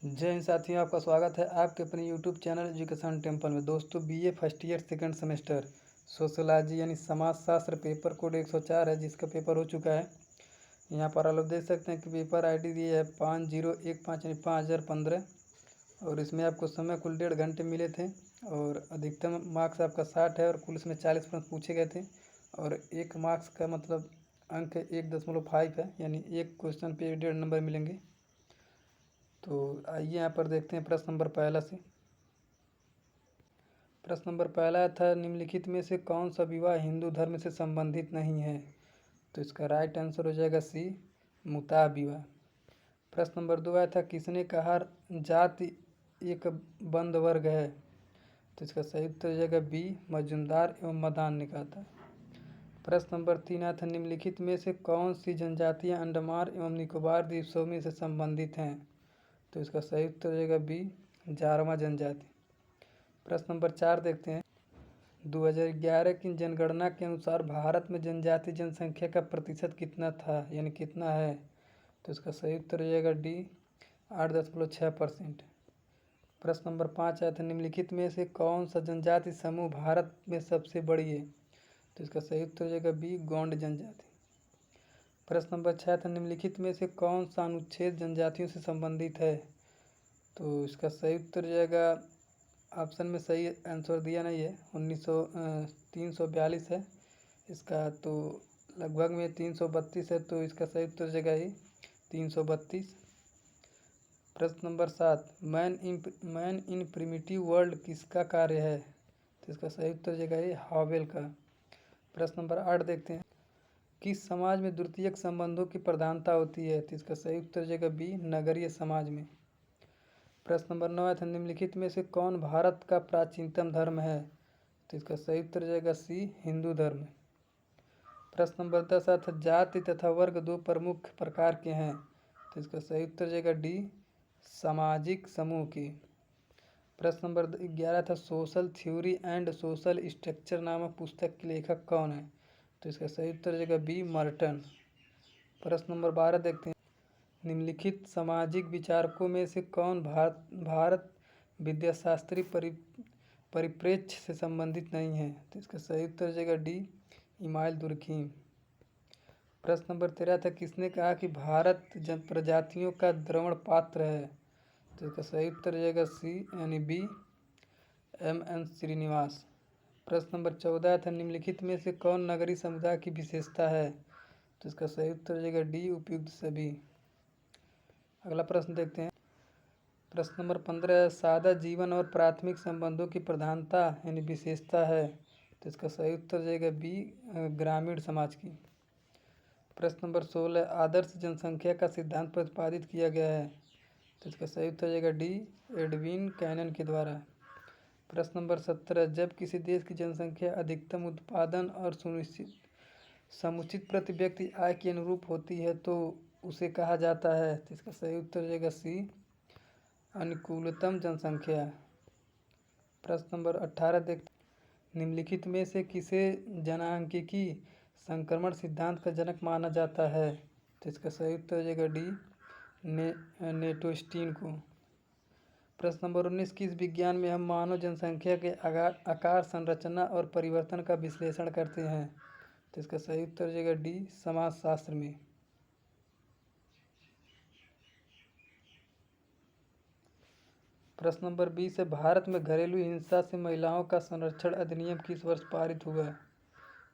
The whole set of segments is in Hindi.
जय हिंद साथियों, आपका स्वागत है आपके अपने यूट्यूब चैनल एजुकेशन टेम्पल में। दोस्तों, BA first year second semester sociology यानी समाजशास्त्र पेपर कोड 104 है, जिसका पेपर हो चुका है। यहाँ पर आप लोग देख सकते हैं कि पेपर आईडी दी है 5015 यानी 5015, और इसमें आपको समय कुल 1.5 घंटे मिले थे और अधिकतम मार्क्स आपका 60 है और कुल इसमें 40 प्रश्न पूछे गए थे। और 1 मार्क्स का मतलब अंक 1.5 है, यानी एक क्वेश्चन पे 1.5 नंबर मिलेंगे। तो आइए यहाँ पर देखते हैं प्रश्न नंबर पहला से। प्रश्न नंबर पहला था, निम्नलिखित में से कौन सा विवाह हिंदू धर्म से संबंधित नहीं है? तो इसका राइट आंसर हो जाएगा सी, मुता विवाह। प्रश्न नंबर 2 आया था, किसने कहा जाति एक बंद वर्ग है? तो इसका सही उत्तर हो जाएगा बी, मजूमदार एवं मदान ने कहा था। प्रश्न नंबर 3 आया था, निम्नलिखित में से कौन सी जनजातियां अंडमान एवं निकोबार द्वीप समूह से संबंधित हैं? तो इसका सही उत्तर हो जाएगा बी, जारवा जनजाति। प्रश्न नंबर 4 देखते हैं, 2011 की जनगणना के अनुसार भारत में जनजाति जनसंख्या का प्रतिशत कितना था, यानी कितना है? तो इसका सही उत्तर हो जाएगा डी, 8.6%। प्रश्न नंबर 5 आया था, निम्नलिखित में से कौन सा जनजाति समूह भारत में सबसे बड़ी है? तो इसका सही उत्तर हो जाएगा बी, गोंड जनजाति। प्रश्न नंबर 6 था, निम्नलिखित में से कौन सा अनुच्छेद जनजातियों से संबंधित है? तो इसका सही उत्तर हो जाएगा, ऑप्शन में सही आंसर दिया नहीं है, 342 है इसका, तो लगभग में 332 है, तो इसका सही उत्तर हो जाएगा ही 332। प्रश्न number 7, man in primitive world किसका कार्य है? तो इसका सही उत्तर हो जाएगा ही हावेल का। प्रश्न नंबर 8 देखते हैं, किस समाज में द्वितीयक संबंधों की प्रधानता होती है? तो इसका सही उत्तर हो जाएगा बी, नगरीय समाज में। प्रश्न नंबर 9 था, निम्नलिखित में से कौन भारत का प्राचीनतम धर्म है? तो इसका सही उत्तर हो जाएगा सी, हिंदू धर्म। प्रश्न नंबर 10 था, जाति तथा वर्ग दो प्रमुख प्रकार के हैं? तो इसका सही उत्तर हो जाएगा डी, सामाजिक समूह की। प्रश्न नंबर 11 था, social theory and social structure नामक पुस्तक के लेखक कौन है? तो इसका सही उत्तर हो जाएगा बी, मर्टन। प्रश्न नंबर 12 देखते हैं, निम्नलिखित सामाजिक विचारकों में से कौन भारत विद्याशास्त्री परिप्रेक्ष्य से संबंधित नहीं है? तो इसका सही उत्तर हो जाएगा डी, इमाइल दुर्खीम। प्रश्न नंबर 13 था, किसने कहा कि भारत प्रजातियों का द्रवण पात्र है? तो इसका सही उत्तर हो जाएगा सी, यानी बी, M.N. श्रीनिवास। प्रश्न नंबर 14 था, निम्नलिखित में से कौन नगरीय समुदाय की विशेषता है? तो इसका सही उत्तर हो जाएगा डी, उपयुक्त सभी। अगला प्रश्न देखते हैं, प्रश्न नंबर 15, सादा जीवन और प्राथमिक संबंधों की प्रधानता यानी विशेषता है? तो इसका सही उत्तर हो जाएगा बी, ग्रामीण समाज की। प्रश्न नंबर 16, आदर्श जनसंख्या का सिद्धांत प्रतिपादित किया गया है? तो इसका सही उत्तर हो जाएगा डी, एडविन कैनन के द्वारा। प्रश्न नंबर 17, जब किसी देश की जनसंख्या अधिकतम उत्पादन और समुचित प्रति व्यक्ति आय के अनुरूप होती है तो उसे कहा जाता है? तो इसका सही उत्तर हो जाएगा सी, अनुकूलतम जनसंख्या। प्रश्न नंबर 18 देखते, निम्नलिखित में से किसे जनांकीय संक्रमण सिद्धांत का जनक माना जाता है? तो इसका सही उत्तर हो जाएगा डी, नेटोस्टीन को। प्रश्न नंबर 19, किस विज्ञान में हम मानव जनसंख्या के आकार संरचना और परिवर्तन का विश्लेषण करते हैं? तो इसका सही उत्तर हो जाएगा डी, समाजशास्त्र में। प्रश्न नंबर 20 है, भारत में घरेलू हिंसा से महिलाओं का संरक्षण अधिनियम किस वर्ष पारित हुआ?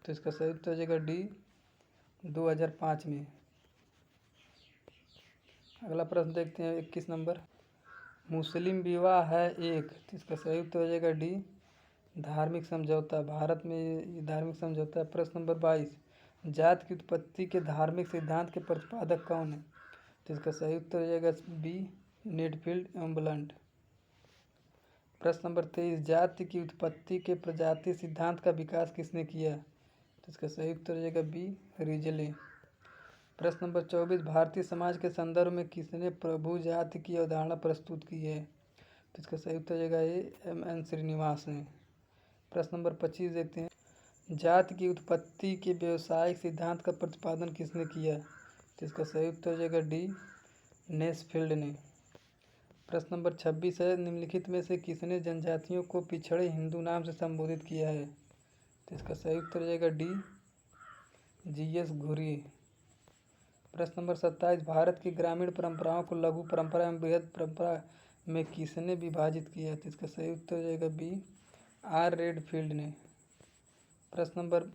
तो इसका सही उत्तर हो जाएगा डी, 2005 में। अगला प्रश्न देखते हैं 21 नंबर, मुस्लिम विवाह है एक? तो इसका सही उत्तर हो जाएगा डी, धार्मिक समझौता। भारत में ये धार्मिक समझौता है। प्रश्न नंबर 22, जाति की उत्पत्ति के धार्मिक सिद्धांत के प्रतिपादक कौन है? तो इसका सही उत्तर हो जाएगा बी, नेटफील्ड एवं ब्लंट। प्रश्न नंबर 23, जाति की उत्पत्ति के प्रजाति सिद्धांत का विकास किसने किया? तो इसका सही उत्तर हो जाएगा बी, रिजले। प्रश्न नंबर 24, भारतीय समाज के संदर्भ में किसने प्रभु जाति की अवधारणा प्रस्तुत की है? तो इसका सही उत्तर हो जाएगा ए, M.N. श्रीनिवास ने। प्रश्न नंबर 25 देखते हैं, जाति की उत्पत्ति के व्यावसायिक सिद्धांत का प्रतिपादन किसने किया? तो इसका सही उत्तर हो जाएगा डी, नेसफील्ड ने। प्रश्न नंबर 26 है, निम्नलिखित में से किसने जनजातियों को पिछड़े हिंदू नाम से संबोधित किया है? तो इसका सही उत्तर हो जाएगा डी, जीएस घुरी। प्रश्न नंबर 27, भारत की ग्रामीण परंपराओं को लघु परंपरा एवं बृहद परंपरा में किसने विभाजित किया? तो इसका सही उत्तर हो जाएगा बी, आर रेडफील्ड ने। प्रश्न नंबर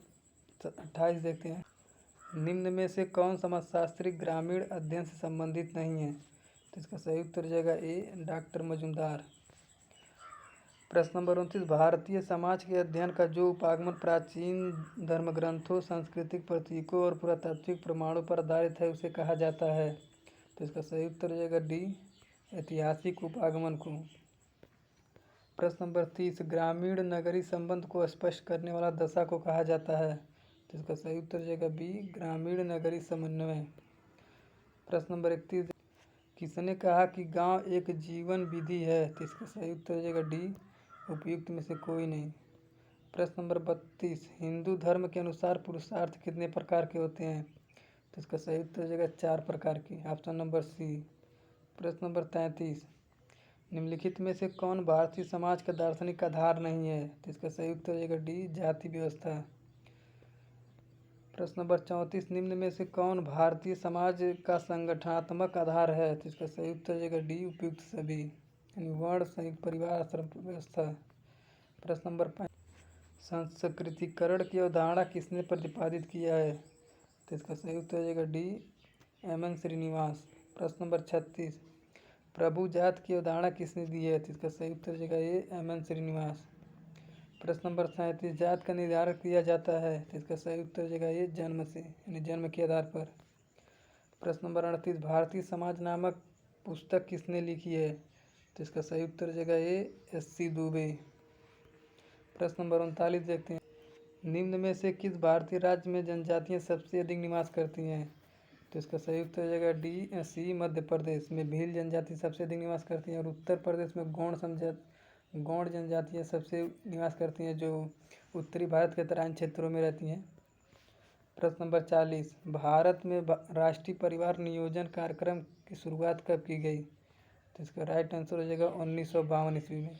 28 देखते हैं, निम्न में से कौन समाजशास्त्री ग्रामीण अध्ययन से संबंधित नहीं है? तो इसका सही उत्तर हो जाएगा ए, डॉक्टर मजुमदार। प्रश्न नंबर 29, भारतीय समाज के अध्ययन का जो उपागमन प्राचीन धर्मग्रंथों, सांस्कृतिक प्रतीकों और पुरातात्विक प्रमाणों पर आधारित है उसे कहा जाता है? तो इसका सही उत्तर हो जाएगा डी, ऐतिहासिक उपागमन को। प्रश्न नंबर 30, ग्रामीण नगरी संबंध को स्पष्ट करने वाला दशा को कहा जाता है? तो इसका सही उत्तर हो जाएगा बी, ग्रामीण नगरी समन्वय। प्रश्न नंबर 31, किसने कहा कि गांव एक जीवन विधि है? तो इसका सही उत्तर हो जाएगा डी, उपयुक्त में से कोई नहीं। प्रश्न नंबर 32, हिंदू धर्म के अनुसार पुरुषार्थ कितने प्रकार के होते हैं? तो इसका सही उत्तर हो जाएगा 4 प्रकार की, ऑप्शन नंबर सी। प्रश्न नंबर 33, निम्नलिखित में से कौन भारतीय समाज का दार्शनिक आधार नहीं है? तो इसका सही उत्तर हो जाएगा डी, जाति व्यवस्था। प्रश्न नंबर 34, निम्न में से कौन भारतीय समाज का संगठनात्मक आधार है? तो इसका सही उत्तर हो जाएगा डी, उपयुक्त सभी, यानी वर्ण, संयुक्त परिवार, आश्रम व्यवस्था। प्रश्न नंबर 5, संस्कृतिकरण की अवधारणा किसने प्रतिपादित किया है? तो इसका सही उत्तर हो जाएगा डी, एम.एन. श्रीनिवास। प्रश्न नंबर 36, प्रभु जात की अवधारणा किसने दी है? तो इसका सही उत्तर हो जाएगा ए, एम.एन. श्रीनिवास। प्रश्न नंबर 37, जात का निर्धारण किया जाता है? तो इसका सही उत्तर हो जाएगा ये, जन्म से, यानी जन्म के आधार पर। प्रश्न नंबर 38, भारतीय समाज नामक पुस्तक किसने लिखी है? तो इसका सही उत्तर हो जाएगा ये, एस.सी. दुबे। प्रश्न नंबर 39 देखते हैं, निम्न में से किस भारतीय राज्य में जनजातियां सबसे अधिक निवास करती हैं? तो इसका सही उत्तर हो जाएगा डी, सी, मध्य प्रदेश में भील जनजाति सबसे अधिक निवास करती हैं और उत्तर प्रदेश में गौड़ जनजातियाँ सबसे निवास करती हैं जो उत्तरी भारत के तराइन क्षेत्रों में रहती हैं। प्रश्न नंबर 40, भारत में राष्ट्रीय परिवार नियोजन कार्यक्रम की शुरुआत कब की गई? तो इसका राइट आंसर हो जाएगा 1952 ईस्वी में।